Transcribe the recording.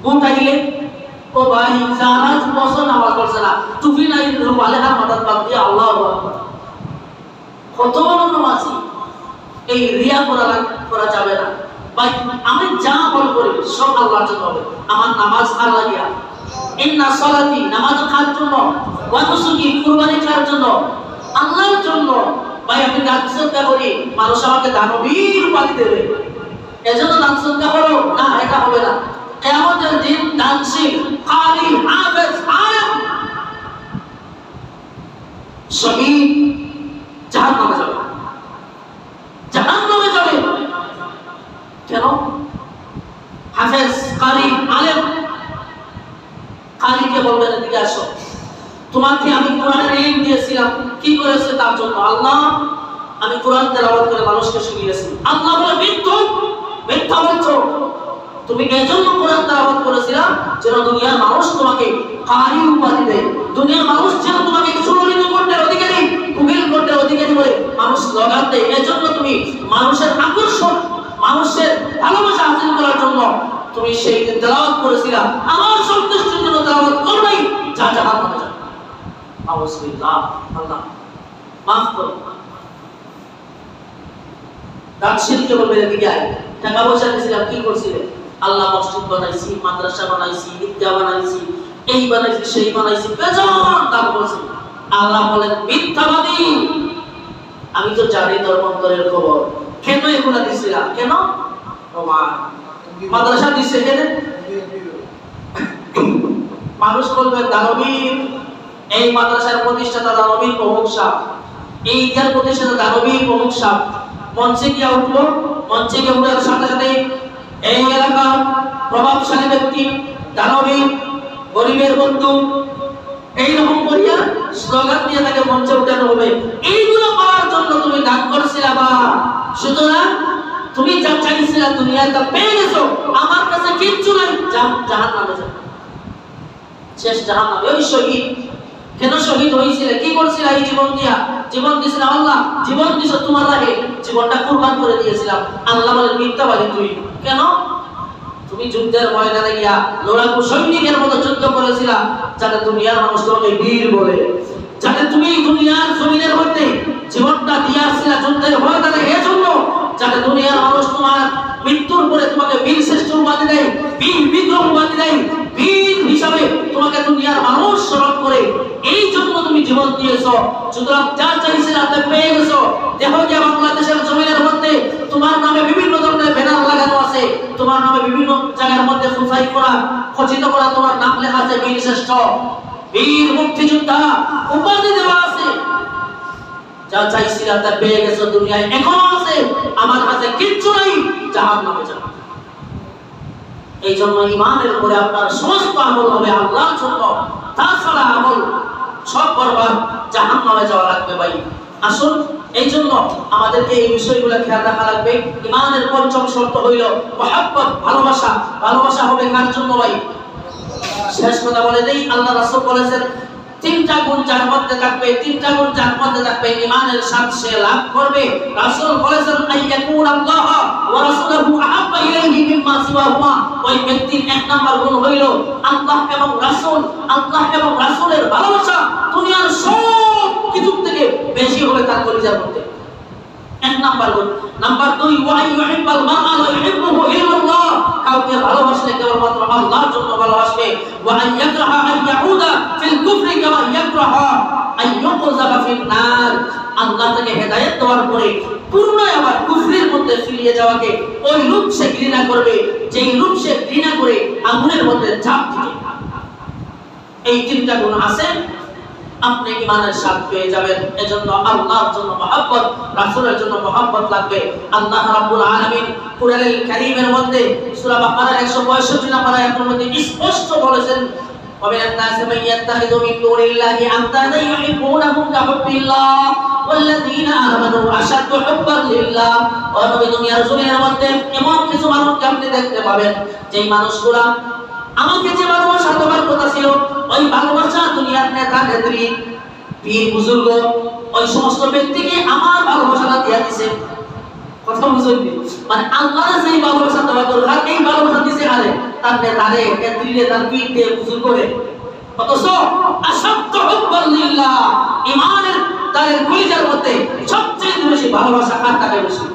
উঠাইলে ও ভাই যারা বছর নামাজ পড়ছে না, টুপি নাই, বালেহার মাথার বাদ দিয়ে আল্লাহু আকবার, কত বড় নামাজি। এই রিয়া করা যাবে না ভাই। আমি যা আমল করি সব আল্লাহর জন্য হবে। আমার নামাজ আর লাগিয়া, ইন্না সালাতি, নামাজ কার জন্য, ওয়া নুসুকি, কুরবানি কার জন্য, আল্লাহর জন্য। ভাই আমি দান সদকা করি, মানুষ আমাকে দানবীর উপাধি দেবে, এজন্য দান সদকা করো না, এটা হবে না। কিয়ামতের দিন দানশীল, কারি, হাফেজ, আলেম, শহীদ জাহান্নামে যাবে, জাহান্নামে যাবে। কেন? হাফেজ, কারি, আলেম। কারিকে বলবেন এদিকে আসো, তোমাকে আমি কোরআনের ইলম দিয়েছিলাম, কি করেছে তার জন্য? আল্লাহ আমি কোরআন তেলাওয়াত করে মানুষকে শিখিয়েছি। আল্লাহ বলে মিথ্যা বলছো, তুমি এজন্য কোরআন তেলাওয়াত করেছিলাম যেন দুনিয়ার মানুষ তোমাকে কারি উপাধি দেয়, দুনিয়ার মানুষ যেন তোমাকে সুরলিত করতে অধিকারী, কুবিল করতে অধিকারী বলে মানুষ লগান দেয়। এজন্য তুমি মানুষের আকর্ষণ, মানুষের ভালোবাসা হাসিল করার জন্য তুমি সেই দিন তেলাওয়াত করেছিলা। আমার সন্তুষ্টির জন্য তেলাওয়াত করো নাই, যা জাহান্নামে যাবে। আউযুবিল্লাহ, আল্লাহ মাফ করো। দানশীলকে বলবে এদিকে আয়, টাকা পয়সা দিয়েছিলাম, কি করছিলে? আল্লাহ মসজিদ বানাইছি, মাদ্রাসা বানাইছি, ঈদগাহ বানাইছি, এই বানাইছি, সেই বানাইছি, বেজান দান করছি। আল্লাহ বলেন মিথ্যাবাদী, আমি তো জানি তোর অন্তরের খবর। কেন এগুলা দিছিলা? কেন? মাদ্রাসা দিছে কেন? মানুষ বলবে দানবীর, এই মাদ্রাসার প্রতিষ্ঠাতা দানবীর প্রমুখ সাহেব, এই ঈদগাহের প্রতিষ্ঠাতা দানবীর প্রমুখ সাহেব। মঞ্চে গিয়ে উঠলো, মঞ্চে গিয়ে উঠার সাথে সাথে এই এলাকার প্রভাবশালী ব্যক্তি, দানবীর, গরিবের বন্ধু, এইরকম করিয়া স্লোগান দিয়ে তাকে মঞ্চে উঠানো হবে। এইগুলো পাওয়ার জন্য তুমি দান করছিলা বা, সুতরাং তুমি যা চাইছিলা দুনিয়ায় তা পেয়ে গেছো, আমার কাছে কিচ্ছু নাই, জাহান্নামে যাও, শেষ জাহান্নামে। ওই শহীদ, কেন শহীদ হয়েছিল? কি করছিল? এই জীবন দিয়া, জীবন দিয়েছিলাম আল্লাহ, জীবন দিছ তোমার লাগে, জীবনটা কুরবান করে দিয়েছিলাম। আল্লাহ বলে মিথ্যাবাদী তুই। কেন? তুমি যুদ্ধের ময়দানে গিয়া লড়াকু সৈনিকের মতো যুদ্ধ করেছিলা, যাতে দুনিয়ার মানুষ তোমাকে বীর বলে, যাতে তুমি দুনিয়ার জমিনের মধ্যে জীবনটা দিয়ে আসছিলা যুদ্ধের ময়দানে, এজন্য যাতে দুনিয়ার মানুষ তোমার মৃত্যুর পরে তোমাকে বীর শ্রেষ্ঠ উপাধি দেয়, বীর বিক্রম উপাধি দেয়, বীর হিসাবে তোমাকে দুনিয়ার মানুষ স্মরণ করে। এই জন্য তুমি জীবন দিয়েছো। সুতরাং যা চাইছিলে তা পেয়ে গেছো। দেখো যে বাংলাদেশের জমিনের মধ্যে তোমার নামে বিভিন্ন ধরনের ব্যানার লাগানো আছে, তোমার নামে বিভিন্ন জায়গার মধ্যে খোঁচাই করা, খচিত করা তোমার নাম লেখা আছে বীর শ্রেষ্ঠ, বীর মুক্তিযোদ্ধা উপাধি দেওয়া আছে। যা চাইছিলা তা পেয়ে গেছো, দুনিয়ায় এখনো আছে, আমার কাছে কিচ্ছু নাই, জাহান্নামে যাও। এই জন্য ঈমানের উপরে আপনার সমস্ত আমল হবে আল্লাহর জন্য, তাছাড়া আমল সব বরবাদ, জাহান্নামে যাওয়া লাগবে। ভাই আসুন, এই জন্য আমাদেরকে এই বিষয়গুলো খেয়াল রাখা লাগবে। ঈমানের পঞ্চম শর্ত হইল মুহাব্বত, ভালোবাসা। ভালোবাসা হবে কার জন্য ভাই? শেষ কথা বলে দেই, আল্লাহ রাসূল বলেছেন তিনটা গুণ যার মধ্যে থাকবে, তিনটা গুণ যার মধ্যে থাকবে, ঈমানের স্বাদ সে লাভ করবে। রাসূল বলেছেন আইয়াকুন আল্লাহ ওয়া রাসূলুহু আহাব্বা ইলাইহি মিম্মা সিওয়াহুমা। ওই ব্যক্তির এক নাম্বার গুণ হইল আল্লাহ এবং রাসূল, আল্লাহ এবং রাসূলের ভালোবাসা দুনিয়ার সব কিছু থেকে বেশি হবে তার কলিজার মধ্যে। এক নাম্বার গুণ। নাম্বার 2 ওয়া ইউহিব্বুল মারআ ওয়া ইউহিব্বুহু ইল্লাল্লাহ। কাউকে ভালোবাসলে কেবলমাত্র আল্লাহর জন্য ভালোবাসবে। ওয়া আইয়াকরাহা আন ইয়াউদা ফিল কুফরি কামা ইয়াকরাহা আন ইউকযাবা ফিন নার। আল্লাহ তাকে হেদায়েত দেওয়ার পরে পুনরায় আবার কুফরির মধ্যে ফিরিয়ে যাওয়াকে ওই রূপ সে ঘৃণা করবে, যেই রূপ সে ঘৃণা করে আগুনের মধ্যে ঝাঁপ দিবে। এই তিনটা গুণ আছে, আপনি ঈমানের স্বাদ পেয়ে যাবেন। এজন্য আল্লাহর জন্য মহব্বত, রাসূলের জন্য মহব্বত লাগবে। আল্লাহ রাব্বুল আলামিন কুরআনুল কারীমের মধ্যে সূরা বাকারার 165 নম্বর আয়াতের মধ্যে স্পষ্ট বলেছেন, ومن الناس من يتخذ من دون الله أندادا يحبونهم كحب الله والذين آمنوا أشد حبا لله। ও নবী, দুনিয়ার জমিনের মধ্যে এমন কিছু মানুষকে আপনি দেখতে পাবেন, যেই মানুষগুলা আমাকে যে ভালোবাসা দেওয়ার কথা ছিল, ওই ভালোবাসা দুনিয়ার নেতা নেত্রী, পীর বুজুর্গ, ওই সমস্ত ব্যক্তিকে আমার ভালোবাসাটা দিয়ে দিছে। কথা বুঝুন, মানে আল্লাহ যেই ভালোবাসা দেওয়া দরকার এই ভালোবাসা দিছে আরে তার নেতারে নেত্রীরে তার পীর দিয়ে হুজুর করে, অথচ আসাদ্দ হুব্বাল্লিল্লাহ ইমানের তার কলিজার মধ্যে সবচেয়ে বেশি ভালোবাসা কার থাকে বেশি?